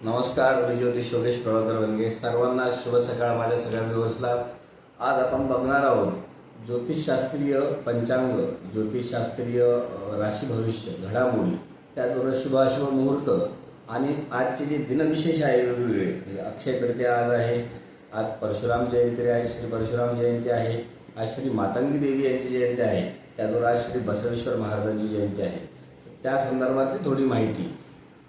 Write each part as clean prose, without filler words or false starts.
नमस्कार, मी ज्योतिष योगेश प्रभाकर वनगे. सर्वांना शुभ सकाळ. माझ्या सगळ्या व्ह्युअर्सला आज आपण बघणार आहोत ज्योतिषशास्त्रीय पंचांग, ज्योतिषशास्त्रीय राशी भविष्य घडामोडी, त्याचबरोबर शुभाशुभ मुहूर्त आणि आजचे जे दिनविशेष आहे वेगवेगळे. म्हणजे अक्षय तृतीया आज आहे, आज परशुराम जयंती आहे, श्री परशुराम जयंती आहे, आज श्री मातंगी देवी यांची जयंती आहे, त्याचबरोबर आज श्री बसवेश्वर महाराजांची जयंती आहे. त्या संदर्भातली थोडी माहिती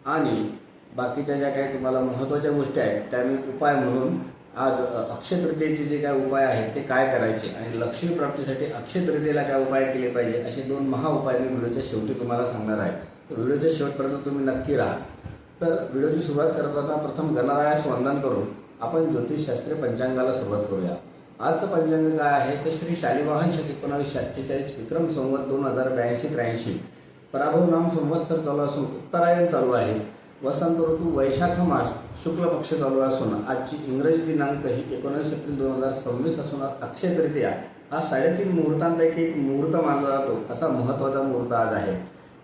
आणि बाकीच्या ज्या काही तुम्हाला महत्त्वाच्या गोष्टी आहेत त्या मी उपाय म्हणून आज अक्षय तृतीयेचे जे काय उपाय आहेत ते काय करायचे आणि लक्ष्मी प्राप्तीसाठी अक्षय तृतीयेला काय उपाय केले पाहिजे असे दोन महाउपाय मी व्हिडिओच्या शेवटी तुम्हाला सांगणार आहे. तर व्हिडिओच्या शेवटपर्यंत तुम्ही नक्की राहा. तर व्हिडिओची सुरुवात करताना प्रथम गणरायास वंदन करून आपण ज्योतिषशास्त्रीय पंचांगाला सुरुवात करूया. आजचं पंचांग काय आहे तर श्री शालिवाहन शक 1948 विक्रम संवत 2082-83 पराभव नाम संवत्सर चालू असून उत्तरायण चालू आहे. वसंत ऋतू वैशाख मास शुक्ल पक्ष चालू असून आजची इंग्रजी दिनांक ही 19 एप्रिल 2026 असून अक्षय तृतीया हा 3.5 मुहूर्तांपैकी एक मुहूर्त मानला जातो. असा महत्त्वाचा मुहूर्त आज आहे.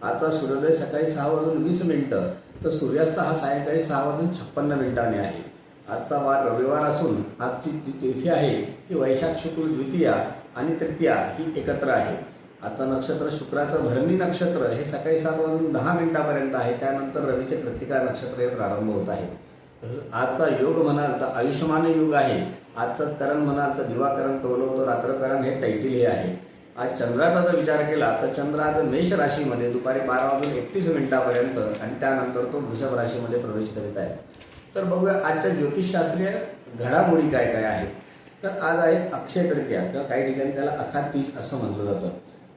आता सूर्योदय सकाळी 6:20 तर सूर्यास्त हा सायंकाळी 6:56 आहे. आजचा वार रविवार असून आजची तिथी आहे की वैशाख शुक्ल द्वितीया आणि तृतीया ही एकत्र आहे. आता नक्षत्र शुक्राचं भरणी नक्षत्र हे सकाळी 7:10 आहे. त्यानंतर रवीचे कृत्तिका नक्षत्र हे प्रारंभ होत आहे. तसंच आजचा योग म्हणाल तर आयुष्यमान योग आहे. आजचं करण म्हणाल तर दिवाकरण, कौलवतो, रात्रकरण हे तैतिल हे आहे. आज चंद्राचा जर विचार केला तर चंद्र आज मेष राशीमध्ये दुपारी 12:31 आणि त्यानंतर तो वृषभ राशीमध्ये प्रवेश करीत आहे. तर बघूया आजच्या ज्योतिषशास्त्रीय घडामोडी काय काय आहेत. तर आज आहे अक्षय तृतीया किंवा काही ठिकाणी त्याला अखातीज असं म्हटलं जातं.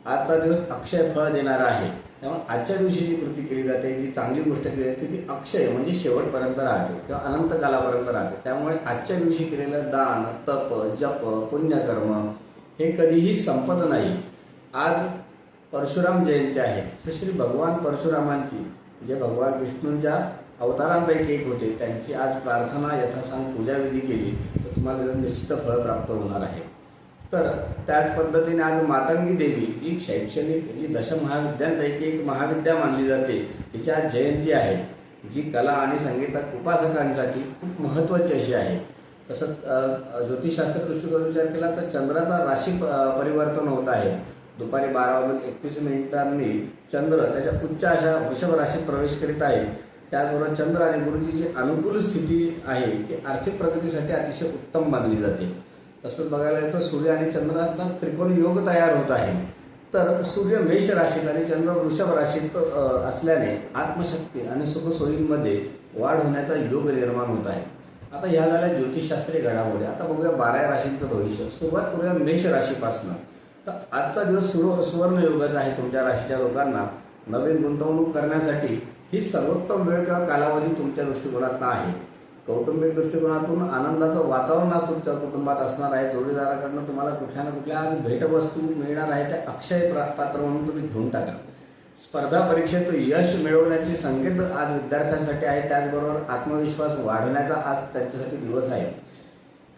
आजचा दिवस अक्षय फळ देणारा आहे. त्यामुळे आजच्या दिवशी जी कृती केली जाते, जी चांगली गोष्ट केली जाते ती अक्षय म्हणजे शेवटपर्यंत राहते किंवा अनंत कालापर्यंत राहते. त्यामुळे आजच्या दिवशी केलेलं दान, तप, जप, पुण्यकर्म हे कधीही संपत नाही. आज परशुराम जयंती आहे. तर श्री भगवान परशुरामांची जे भगवान विष्णूंच्या अवतारांपैकी एक होते त्यांची आज प्रार्थना यथासांग पूजाविधी केली तर तुम्हाला निश्चित फळ प्राप्त होणार आहे. तर त्याच पद्धतीने आज मातंगी देवी जी शैक्षणिक जी दशमहाविद्यांपैकी एक महाविद्या मानली जाते तिची आज जयंती आहे, जी कला आणि संगीतात उपासकांसाठी खूप महत्त्वाची अशी आहे. तसंच ज्योतिषशास्त्र दृष्टीकोन विचार केला तर चंद्राचा राशी परिवर्तन होत आहे. दुपारी 12:31 चंद्र त्याच्या उच्च अशा वृषभ राशीत प्रवेश करीत आहे. त्याचबरोबर चंद्र आणि गुरुची जी अनुकूल स्थिती आहे ती आर्थिक प्रगतीसाठी अतिशय उत्तम मानली जाते. तसंच बघायला येतं सूर्य आणि चंद्राचा त्रिकोण योग तयार होत आहे. तर सूर्य मेष राशीत आणि चंद्र वृषभ राशीत असल्याने आत्मशक्ती आणि सुखसोयींमध्ये वाढ होण्याचा योग निर्माण होत आहे. आता ह्या झाल्या ज्योतिषशास्त्रीय घडामोडी. आता बघूया 12 राशींचं भविष्य. सुरुवात करूया मेष राशीपासून. तर आजचा दिवस सुवर्ण योगाचा आहे. तुमच्या राशीच्या लोकांना नवीन गुंतवणूक करण्यासाठी ही सर्वोत्तम वेळ किंवा कालावधी तुमच्या दृष्टिकोनात आहे. कौटुंबिक दृष्टिकोनातून आनंदाचं वातावरण आज तुमच्या कुटुंबात असणार आहे. जोडीदाराकडनं तुम्हाला कुठल्या ना कुठल्या आज भेटवस्तू मिळणार आहे. त्या अक्षय पात्र म्हणून तुम्ही घेऊन टाका. स्पर्धा परीक्षेत यश मिळवण्याचे संकेत आज विद्यार्थ्यांसाठी आहे. त्याचबरोबर आत्मविश्वास वाढवण्याचा आज त्यांच्यासाठी दिवस आहे.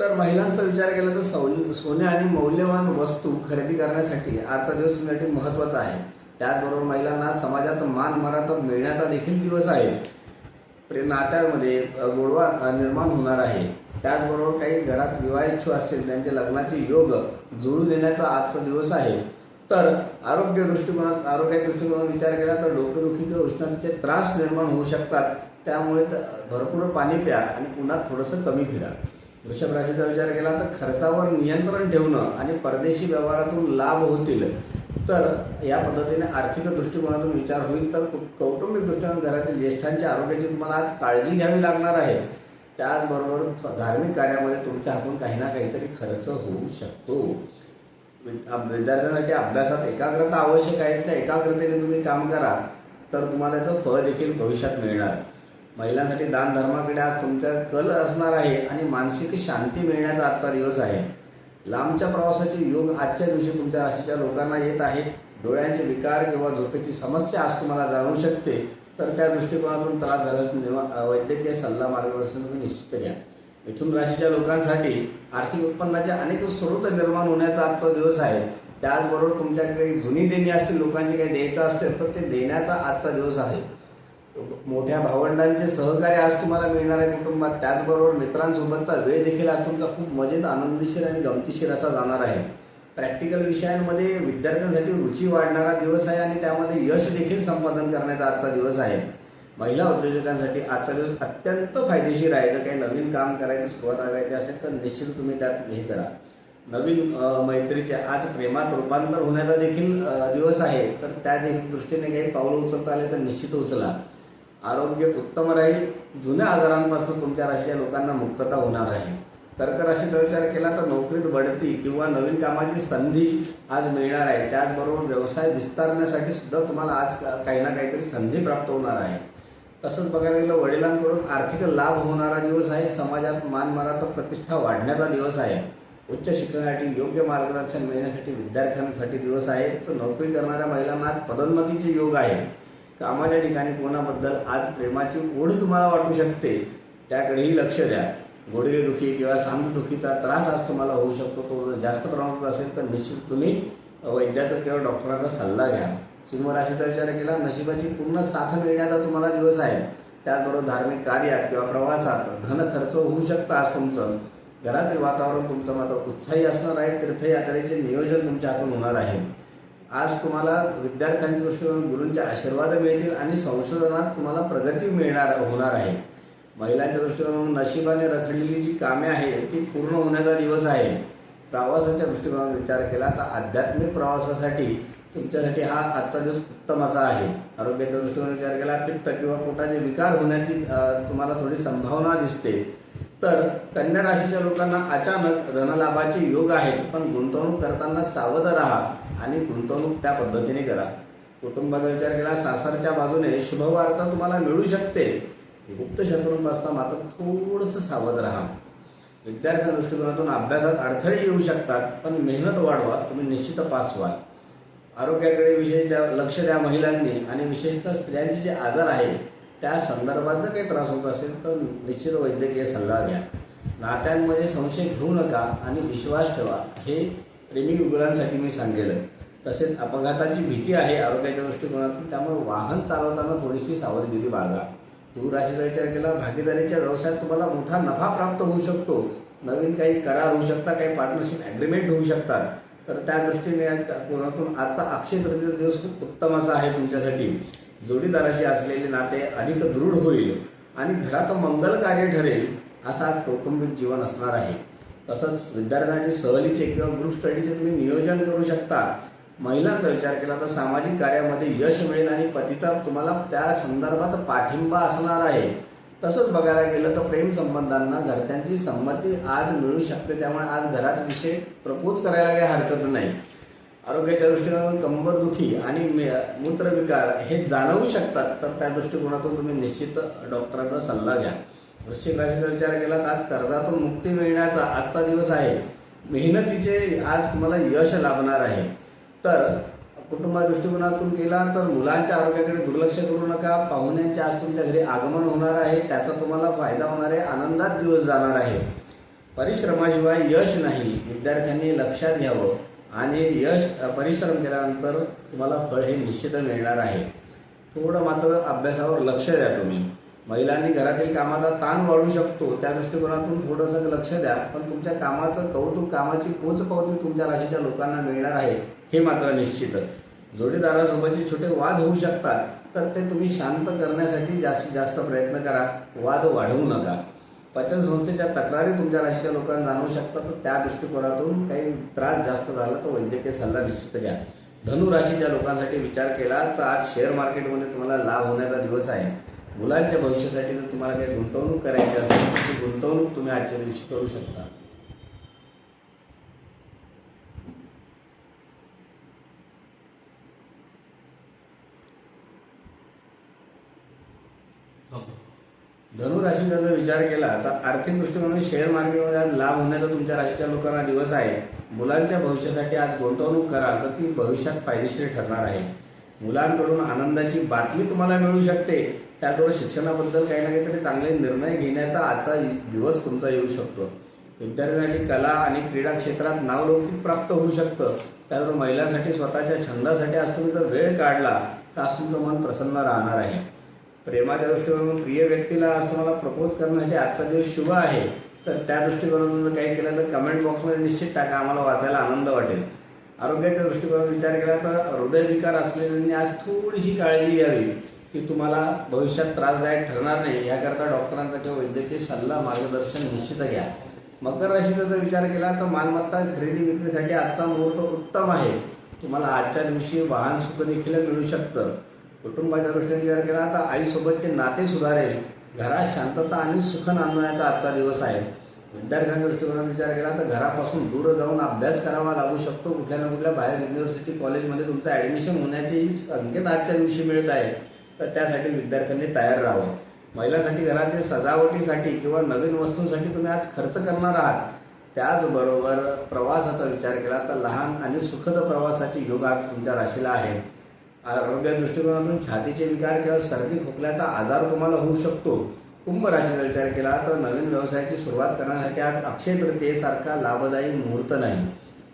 तर महिलांचा विचार केला तर सोने आणि मौल्यवान वस्तू खरेदी करण्यासाठी आजचा दिवस तुमच्यासाठी महत्त्वाचा आहे. त्याचबरोबर महिलांना समाजात मान मर्यादा मिळण्याचा देखील दिवस आहे. नात्यांमध्ये गोडवा निर्माण होणार आहे. त्याचबरोबर काही घरात विवाहित असतील त्यांचे लग्नाचे योग जुळून देण्याचा आजचा दिवस आहे. तर आरोग्याच्या दृष्टिकोनात विचार केला तर डोकेदुखी किंवा उष्णतेचे त्रास निर्माण होऊ शकतात. त्यामुळे भरपूर पाणी प्या आणि उन्हात थोडंसं कमी फिरा. वृषभ राशीचा विचार केला तर खर्चावर नियंत्रण ठेवणं आणि परदेशी व्यवहारातून लाभ होतील. तर या पद्धतीने आर्थिक दृष्टिकोनातून विचार होईल. तर कौटुंबिक दृष्टीने घरातील ज्येष्ठांच्या आरोग्याची तुम्हाला आज काळजी घ्यावी लागणार आहे. त्याचबरोबर धार्मिक कार्यामध्ये तुमच्या हातून काही ना काहीतरी खर्च होऊ शकतो. विद्यार्थ्यांसाठी अभ्यासात एकाग्रता आवश्यक आहे. त्या एकाग्रतेने तुम्ही काम करा तर तुम्हाला याचं फळ देखील भविष्यात मिळणार. महिलांसाठी दान धर्माकडे आज तुमचा कल असणार आहे आणि मानसिक शांती मिळण्याचा आजचा दिवस आहे. लांबच्या प्रवासाचे योग आजच्या दिवशी तुमच्या राशीच्या लोकांना येत आहेत. डोळ्यांचे विकार किंवा झोपेची समस्या आज तुम्हाला जाणवू शकते. तर त्या दृष्टिकोनातून त्रास झाल्यास वैद्यकीय सल्ला मार्गदर्शन तुम्ही निश्चित घ्या. मिथुन राशीच्या लोकांसाठी आर्थिक उत्पन्नाचे अनेक स्रोत निर्माण होण्याचा आजचा दिवस आहे. त्याचबरोबर तुमच्याकडे जुनी देणी असतील, लोकांची काही द्यायचं असेल तर ते देण्याचा आजचा दिवस आहे. मोठ्या भावंडांचे सहकार्य आज तुम्हाला मिळणार आहे कुटुंबात. त्याचबरोबर मित्रांसोबतचा वेळ देखील आज तुमचा खूप मजेत, आनंदशीर आणि गमतीशीर असा जाणार आहे. प्रॅक्टिकल विषयांमध्ये विद्यार्थ्यांसाठी रुची वाढणारा दिवस आहे आणि त्यामध्ये यश देखील संपादन करण्याचा आजचा दिवस आहे. महिला उद्योजकांसाठी आजचा दिवस अत्यंत फायदेशीर आहे. जर काही नवीन काम करायची सुरुवात करायची असेल तर निश्चित तुम्ही त्यात हे करा. नवीन मैत्रीचे आज प्रेमात रूपांतर होण्याचा देखील दिवस आहे. तर त्या दृष्टीने काही पावलं उचलता आले तर निश्चित उचला. आरोग्य उत्तम राहील. जुन्या आजारांपासून तुमच्या राशीच्या लोकांना मुक्तता होणार आहे. कर्क राशीचा विचार केला तर नोकरीत बढती किंवा नवीन कामाची संधी आज मिळणार आहे. त्याचबरोबर व्यवसाय विस्तारण्यासाठी सुद्धा तुम्हाला आज काही ना काहीतरी संधी प्राप्त होणार आहे. तसंच बघायला गेलं वडिलांकडून आर्थिक लाभ होणारा दिवस आहे. समाजात मान मर्यादा प्रतिष्ठा वाढण्याचा दिवस आहे. उच्च शिक्षणासाठी योग्य मार्गदर्शन मिळण्यासाठी विद्यार्थ्यांसाठी दिवस आहे. तर नोकरी करणाऱ्या महिलांना आज पदोन्नतीचे योग आहे. कामाच्या ठिकाणी कोणाबद्दल आज प्रेमाची ओढ तुम्हाला वाटू शकते, त्याकडेही लक्ष द्या. गुडघेदुखी किंवा सांधेदुखीचा त्रास आज तुम्हाला होऊ शकतो. तो जर जास्त प्रमाणात असेल तर निश्चित तुम्ही वैद्याचा किंवा डॉक्टरांचा सल्ला घ्या. सिंह राशीचा विचार केला नशिबाची पूर्ण साथ मिळण्याचा तुम्हाला दिवस आहे. त्याचबरोबर धार्मिक कार्यात किंवा प्रवासात धन खर्च होऊ शकतं आज तुमचं. घरातील वातावरण तुमचं मात्र उत्साही असणार आहे. तीर्थयात्रेचे नियोजन तुमच्या हातून होणार आहे. आज तुम्हाला विद्यार्थ्यांच्या दृष्टीने गुरूंचे आशीर्वाद मिळतील आणि संशोधनात तुम्हाला प्रगती होणार आहे. महिलांच्या दृष्टीकोनातून नशिबाने रखडलेली जी कामे आहेत ती पूर्ण होण्याचा दिवस आहे. प्रवासाच्या दृष्टिकोनातून विचार केला तर आध्यात्मिक प्रवासासाठी तुमच्यासाठी हा आजचा दिवस उत्तम असा आहे. आरोग्याच्या दृष्टीकोनातून विचार केला पित्त किंवा पोटाचे विकार होण्याची तुम्हाला थोडी संभावना दिसते. तर कन्या राशीच्या लोकांना अचानक धनलाभाचे योग आहेत. पण गुंतवणूक करताना सावध राहा आणि गुंतवणूक त्या पद्धतीने करा. कुटुंबाचा विचार केला सासरच्या बाजूने शुभवार्ता तुम्हाला मिळू शकते. गुप्त शत्रूंपासून मात्र थोडंसं सावध राहा. विद्यार्थ्यांच्या दृष्टिकोनातून अभ्यासात अडथळे येऊ शकतात, पण मेहनत वाढवा, तुम्ही निश्चित पास व्हाल. आरोग्याकडे विशेष लक्ष द्या महिलांनी आणि विशेषतः स्त्रियांचे जे आजार आहे त्या संदर्भात जर काही त्रास होत असेल तर निश्चित वैद्यकीय सल्ला घ्या. नात्यांमध्ये संशय घेऊ नका आणि विश्वास ठेवा. हे प्रेमी युगलांसाठी मी सांगेल. तसेच अपघाताची भीती आहे आरोग्याच्या दृष्टिकोनातून, त्यामुळे वाहन चालवताना थोडीशी सावधगिरी बाळगा. धूर राशीचा विचार केला भागीदारीच्या व्यवसायात तुम्हाला मोठा नफा प्राप्त होऊ शकतो. नवीन काही करार होऊ शकतात, काही पार्टनरशिप ॲग्रीमेंट होऊ शकतात. तर त्या दृष्टीने कोणातून आजचा अक्षय तृतीयेचा दिवस खूप उत्तम असा आहे तुमच्यासाठी. जोडीदाराशी असलेले नाते अधिक दृढ होईल आणि घरात मंगल कार्य ठरेल असा कौटुंबिक जीवन असणार आहे. तसंच विद्यार्थ्यांचे सहलीचे किंवा ग्रुप स्टडीचे तुम्ही नियोजन करू शकता. महिलांचा विचार केला तर सामाजिक कार्यामध्ये यश मिळेल आणि पतीचा तुम्हाला त्या संदर्भात पाठिंबा असणार आहे. तसंच बघायला गेलं तर प्रेम संबंधांना घरच्यांची संमती आज मिळू शकते. त्यामुळे आज घरात विषय प्रपोज करायला काही हरकत नाही. आरोग्याच्या दृष्टिकोनातून कंबरदुखी आणि मूत्रविकार हे जाणवू शकतात. तर त्या दृष्टिकोनातून तुम्ही निश्चित डॉक्टरांचा सल्ला घ्या. वृश्चिक राशीचा विचार केला तर आज कर्जातून मुक्ती मिळण्याचा आजचा दिवस आहे. मेहनतीचे आज तुम्हाला यश लाभणार आहे. तर कुटुंबा दृष्टिकोनातून केला तर मुलांच्या आरोग्याकडे दुर्लक्ष करू नका. पाहुण्यांचे आज तुमच्या घरी आगमन होणार आहे, त्याचा तुम्हाला फायदा होणार आहे. आनंदात दिवस जाणार आहे. परिश्रमाशिवाय यश नाही, विद्यार्थ्यांनी लक्षात घ्यावं आणि परिश्रम केल्यानंतर तुम्हाला फळ हे निश्चित मिळणार आहे. थोडं मात्र अभ्यासावर लक्ष द्या तुम्ही. महिलांनी घरातील कामाचा ताण वाढू शकतो, त्या दृष्टिकोनातून थोडंसं लक्ष द्या. पण तुमच्या कामाचं कौतुक, कामाची पोचपावती तुमच्या राशीच्या लोकांना मिळणार आहे हे मात्र निश्चित. जोडीदारासोबतचे छोटे वाद होऊ शकतात, तर ते तुम्ही शांत करण्यासाठी जास्तीत जास्त प्रयत्न करा. वाद वाढवू नका. पचन संस्थेच्या तक्रारी तुमच्या राशीच्या लोकांना जाणवू शकतात, तर त्या दृष्टिकोनातून काही त्रास जास्त झाला तर वैद्यकीय सल्ला निश्चित घ्या. धनु राशीच्या लोकांसाठी विचार केला तर आज शेअर मार्केटमध्ये तुम्हाला लाभ होण्याचा दिवस आहे. मुलांच्या भविष्यासाठी जर तुम्हाला काही गुंतवणूक करायची असेल तर ती गुंतवणूक तुम्ही आजच्या दिवशी करू शकता. धनु राशीचा जर विचार केला तर आर्थिक दृष्टीकोनातून शेअर मार्केटमध्ये आज लाभ होण्याचा तुमच्या राशीच्या लोकांना दिवस आहे. मुलांच्या भविष्यासाठी आज गुंतवणूक कराल तर ती भविष्यात फायदेशीर ठरणार आहे. मुलांकडून आनंदाची बातमी तुम्हाला मिळू शकते. त्याचबरोबर शिक्षणाबद्दल काही ना काहीतरी चांगले निर्णय घेण्याचा आजचा दिवस तुमचा येऊ शकतो. विद्यार्थ्यांसाठी कला आणि क्रीडा क्षेत्रात नावलौकिक प्राप्त होऊ शकतं. त्याचबरोबर महिलांसाठी स्वतःच्या छंदासाठी आज तुम्ही जर वेळ काढला तर आज तुमचं मन प्रसन्न राहणार आहे. प्रेमाच्या दृष्टिकोनातून प्रिय व्यक्तीला आज तुम्हाला प्रपोज करण्यासाठी आजचा दिवस शुभ आहे, तर त्या दृष्टिकोनातून जर काही केलं तर कमेंट बॉक्समध्ये निश्चित टाका, आम्हाला वाचायला आनंद वाटेल. आरोग्याच्या दृष्टिकोनातून विचार केला तर हृदयविकार असलेल्यांनी आज थोडीशी काळजी घ्यावी की तुम्हाला भविष्यात त्रासदायक ठरणार नाही, याकरता डॉक्टरांचा किंवा वैद्यकीय सल्ला मार्गदर्शन निश्चित घ्या. मकर राशीचा जर विचार केला तर मालमत्ता खरेदी विक्रीसाठी आजचा मुहूर्त उत्तम आहे. तुम्हाला आजच्या दिवशी वाहन सुख देखील मिळू शकतं. कुटुंबाच्या दृष्टीने विचार केला तर आईसोबतचे नाते सुधारेल. घरात शांतता आणि सुख नांदण्याचा आजचा दिवस आहे. विद्यार्थ्यांच्या दृष्टिकोनातून विचार केला तर घरापासून दूर जाऊन अभ्यास करावा लागू शकतो. कुठल्या ना कुठल्या बाहेर युनिव्हर्सिटी कॉलेजमध्ये तुमचं ॲडमिशन होण्याचे संकेत आजच्या दिवशी मिळत आहे, तर त्यासाठी विद्यार्थ्यांनी तयार राहावं. महिलांसाठी घरातील सजावटीसाठी किंवा नवीन वस्तूंसाठी तुम्ही आज खर्च करणार आहात. त्याचबरोबर प्रवासाचा विचार केला तर लहान आणि सुखद प्रवासाची योग आज तुमच्या राशीला आहे. आरोग्य दृष्टिकोनातून छातीचे विकार किंवा सर्दी खोकल्याचा आजार तुम्हाला होऊ शकतो. कुंभ राशीचा विचार केला तर नवीन व्यवसायाची सुरुवात करण्यासाठी आज अक्षय तृतीयेसारखा लाभदायी मुहूर्त नाही.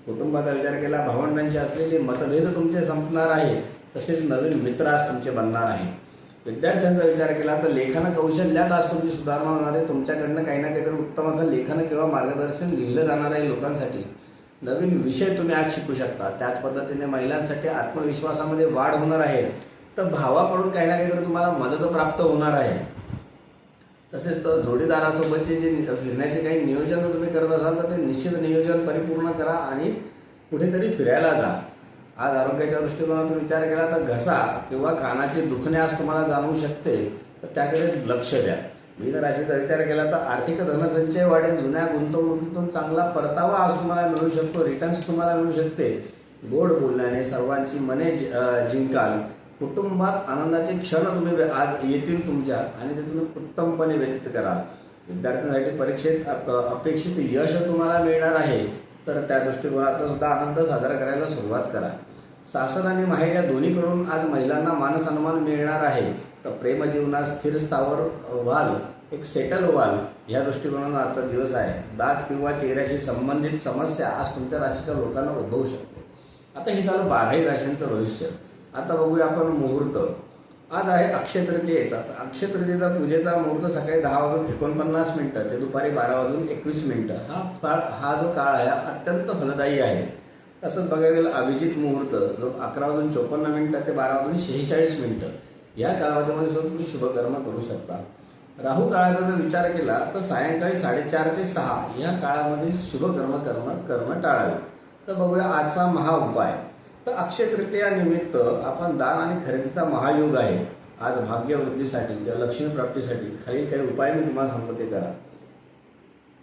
कुटुंबाचा विचार केला भावंडांशी असलेले मतभेद तुमचे संपणार आहे, तसेच नवीन मित्र आज तुमचे बनणार आहे. विद्यार्थ्यांचा विचार केला तर लेखन कौशल्यात आज तुमची सुधारणा होणार आहे. तुमच्याकडनं काही ना काहीतरी उत्तम असं लेखन किंवा मार्गदर्शन लिहिलं जाणार आहे लोकांसाठी. नवीन विषय तुम्ही आज शिकू शकता. त्याच पद्धतीने महिलांसाठी आत्मविश्वासामध्ये वाढ होणार आहे. तर भावाकडून काही ना काहीतरी तुम्हाला मदत प्राप्त होणार आहे. तसेच जोडीदारासोबतचे जे फिरण्याचे काही नियोजन तुम्ही करत असाल तर ते निश्चित नियोजन परिपूर्ण करा आणि कुठेतरी फिरायला जा. आज आरोग्याच्या दृष्टिकोनातून विचार केला तर घसा किंवा कानाचे दुखणे आज तुम्हाला जाणवू शकते, तर त्याकडे लक्ष द्या. मीन राशीचा विचार केला तर आर्थिक धनसंचय वाढेल. जुन्या गुंतवणुकीतून चांगला परतावा आज तुम्हाला मिळू शकतो, रिटर्न्स तुम्हाला मिळू शकते. गोड बोलण्याने सर्वांची मने जिंकाल. कुटुंबात आनंदाचे क्षण तुम्ही आज येतील तुमच्या आणि ते तुम्ही उत्तमपणे व्यतीत कराल. विद्यार्थ्यांसाठी परीक्षेत अपेक्षित यश तुम्हाला मिळणार आहे, तर त्या दृष्टिकोनातून सुद्धा आनंद साजरा करायला सुरुवात करा. सासर आणि माहेर या दोन्हीकडून आज महिलांना मानसन्मान मिळणार आहे. तर प्रेमजीवनात स्थिर स्थावर व्हाल, एक सेटल व्हाल, या दृष्टिकोनातून आजचा दिवस आहे. दात किंवा चेहऱ्याशी संबंधित समस्या आज तुमच्या राशीच्या लोकांना उद्भवू शकते. आता हे झालं 12ही राशींचं भविष्य. आता बघूया आपण मुहूर्त. आज आहे अक्षय तृतीयेचा. अक्षय तृतीयेचा पूजेचा मुहूर्त सकाळी 10:49 ते दुपारी 12:21. हा जो काळ आहे अत्यंत फलदायी आहे. तसंच बघायला गेलं अभिजित मुहूर्त जो 11:54 ते 12:46. या कालावधीमध्ये सुद्धा तुम्ही शुभकर्म करू शकता. राहू काळाचा जर विचार केला तर सायंकाळी 4:30 ते 6 या काळामध्ये शुभकर्म करणं टाळावे. तर बघूया आजचा महाउपाय. तर अक्षय तृतीया निमित्त आपण दान आणि खरेदीचा महायोग आहे. आज भाग्यवृद्धीसाठी किंवा लक्ष्मी प्राप्तीसाठी खालील काही उपाय मी तुम्हाला सांगतो ते करा.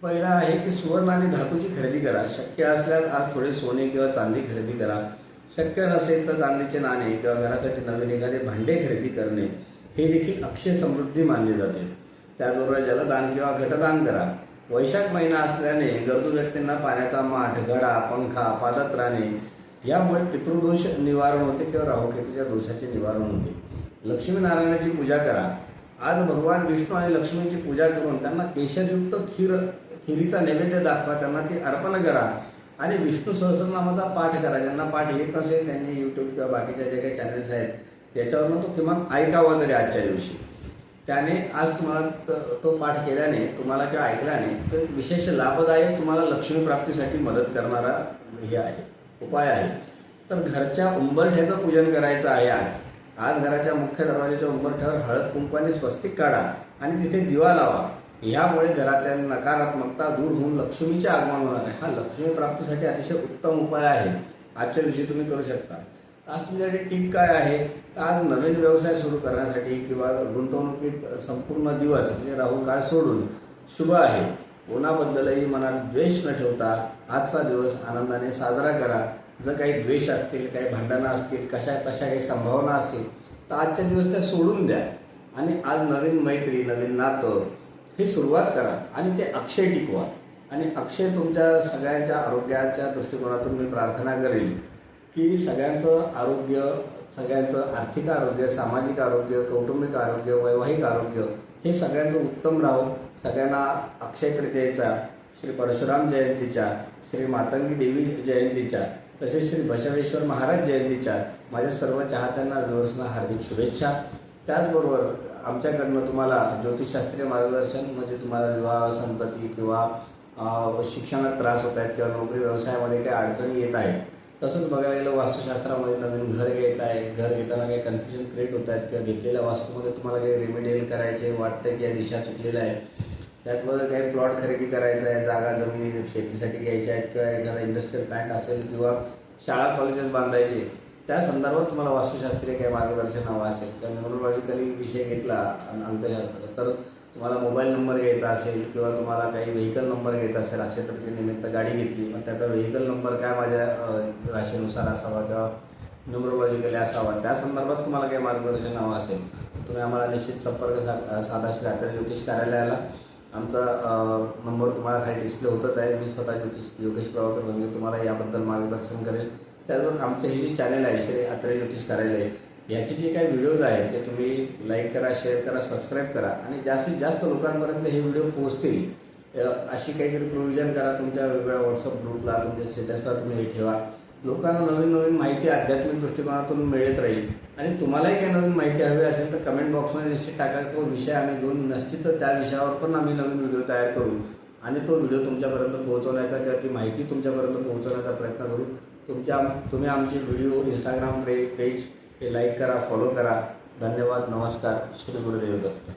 पहिला आहे की सुवर्ण आणि धातूची खरेदी करा. शक्य असल्यास आज थोडे सोने किंवा चांदी खरेदी करा. शक्य नसेल तर चांदीचे नाणे किंवा घरासाठी नवीन एखादे भांडे खरेदी करणे हे देखील अक्षय समृद्धी मानले जाते. त्याचबरोबर जलदान किंवा घटदान करा. वैशाख महिना असल्याने गरजू व्यक्तींना पाण्याचा माठ, घडा, पंखा, पादत्राणे यामुळे पितृदोष निवारण होते किंवा राहुकेतूच्या दोषाचे निवारण होते. लक्ष्मीनारायणाची पूजा करा. आज भगवान विष्णू आणि लक्ष्मीची पूजा करून त्यांना केशरयुक्त खिरीचा नैवेद्य दाखवा, त्यांना ती अर्पण करा आणि विष्णू सहस्रनामाचा पाठ करा. ज्यांना पाठ येत नसेल त्यांनी यूट्यूब किंवा बाकीच्या जे काही चॅनल्स आहेत याच्यावरून तो किमान ऐकावा तरी आजच्या दिवशी. त्याने आज तुम्हाला तो पाठ केल्याने तुम्हाला किंवा ऐकल्याने तो विशेष लाभदायक तुम्हाला लक्ष्मी प्राप्तीसाठी मदत करणारा हे आहे, उपाय आहे. तर घरच्या उंबरठ्याचं पूजन करायचं आहे आज घराच्या मुख्य दरवाजाच्या उंबरठ्यावर हळद कुंकवाने स्वस्तिक काढा आणि तिथे दिवा लावा. यामुळे घरातील नकारात्मकता दूर होऊन लक्ष्मीचे आगमन होणार आहे. हा लक्ष्मी प्राप्तीसाठी अतिशय उत्तम उपाय आहे, आजच्या दिवशी तुम्ही करू शकता. आज तुमच्यासाठी टिप काय आहे, तर आज नवीन व्यवसाय सुरू करण्यासाठी किंवा गुंतवणुकीत संपूर्ण दिवस म्हणजे राहू काळ सोडून शुभ आहे. कोणाबद्दलही मनात द्वेष न ठेवता आजचा दिवस आनंदाने साजरा करा. जर काही द्वेष असतील, काही भांडणं असतील, कशा काही संभावना असतील तर आजच्या दिवस त्या सोडून द्या आणि आज नवीन मैत्री, नवीन नातं ही सुरुवात करा आणि ते अक्षय टिकवा. आणि अक्षय तुमच्या सगळ्यांच्या आरोग्याच्या दृष्टिकोनातून मी प्रार्थना करेन की सगळ्यांचं आरोग्य, सगळ्यांचं आर्थिक आरोग्य, सामाजिक आरोग्य, कौटुंबिक आरोग्य, वैवाहिक आरोग्य हे सगळ्यांचं उत्तम राहो. सगळ्यांना अक्षय तृतीयेच्या, श्री परशुराम जयंतीच्या, श्री मातंगी देवी जयंतीच्या, तसेच श्री बसवेश्वर महाराज जयंतीच्या माझ्या सर्व चाहत्यांना व्ह्युअर्सना हार्दिक शुभेच्छा. त्याचबरोबर आमच्याकडनं तुम्हाला ज्योतिषशास्त्रीय मार्गदर्शन म्हणजे तुम्हाला विवाह संतती किंवा शिक्षणात त्रास होत आहेत किंवा नोकरी व्यवसायामध्ये काही अडचणी येत आहेत, तसंच बघायला गेलं वास्तुशास्त्रामध्ये नवीन घर घ्यायचं आहे, घर घेताना काही कन्फ्युजन क्रिएट होत आहेत किंवा घेतलेल्या वास्तूमध्ये तुम्हाला काही रेमेडियल करायचे वाटतं की या दिशा चुकलेल्या आहे, त्यातमध्ये काही प्लॉट खरेदी करायचा आहे, जागा जमिनी शेतीसाठी घ्यायच्या आहेत किंवा एखादा इंडस्ट्रियल प्लांट असेल किंवा शाळा कॉलेजेस बांधायचे, त्या संदर्भात तुम्हाला वास्तुशास्त्रीय काही मार्गदर्शन हवं असेल किंवा न्यूमरोलॉजिकली विषय घेतला अंकशास्त्र तर तुम्हाला मोबाईल नंबर घ्यायचा असेल किंवा तुम्हाला काही व्हेकल नंबर घ्यायचा असेल, अक्षय तृतीयेनिमित्त गाडी घेतली मग त्याचा व्हेकल नंबर काय माझ्या राशीनुसार असावा किंवा न्यूमरोलॉजिकली असावा, त्या संदर्भात तुम्हाला काही मार्गदर्शन हवं असेल तुम्ही आम्हाला निश्चित संपर्क साधा श्री अत्रे ज्योतिष कार्यालयाला. आमचा नंबर तुम्हाला खाली डिस्प्ले होतच आहे. मी स्वतः योगेश प्रभाकर वनगे तुम्हाला याबद्दल मार्गदर्शन करेल. त्याचबरोबर आमचं हे जे चॅनल आहे श्री अत्रे ज्योतिष कार्यालय, याचे जे काही व्हिडिओज आहेत ते तुम्ही लाईक करा, शेअर करा, सबस्क्राईब करा आणि जास्तीत जास्त लोकांपर्यंत हे व्हिडिओ पोहोचतील अशी काहीतरी प्रोव्हिजन करा. तुमच्या वेगवेगळ्या व्हॉट्सअप ग्रुपला तुमच्या स्टेटसला तुम्ही हे ठेवा. लोकांना नवीन नवीन माहिती आध्यात्मिक दृष्टिकोनातून मिळत राहील आणि तुम्हालाही काही नवीन माहिती हवी असेल तर कमेंट बॉक्समध्ये निश्चित टाका. तो विषय आम्ही घेऊन निश्चितच त्या विषयावर पण आम्ही नवीन व्हिडिओ तयार करू आणि तो व्हिडिओ तुमच्यापर्यंत पोहोचवण्याचा किंवा ती माहिती तुमच्यापर्यंत पोहोचवण्याचा प्रयत्न करू. तुम्ही आमची व्हिडिओ इंस्टाग्राम पेज हे लाईक करा, फॉलो करा. धन्यवाद. नमस्कार. श्री गुरुदेव दत्त.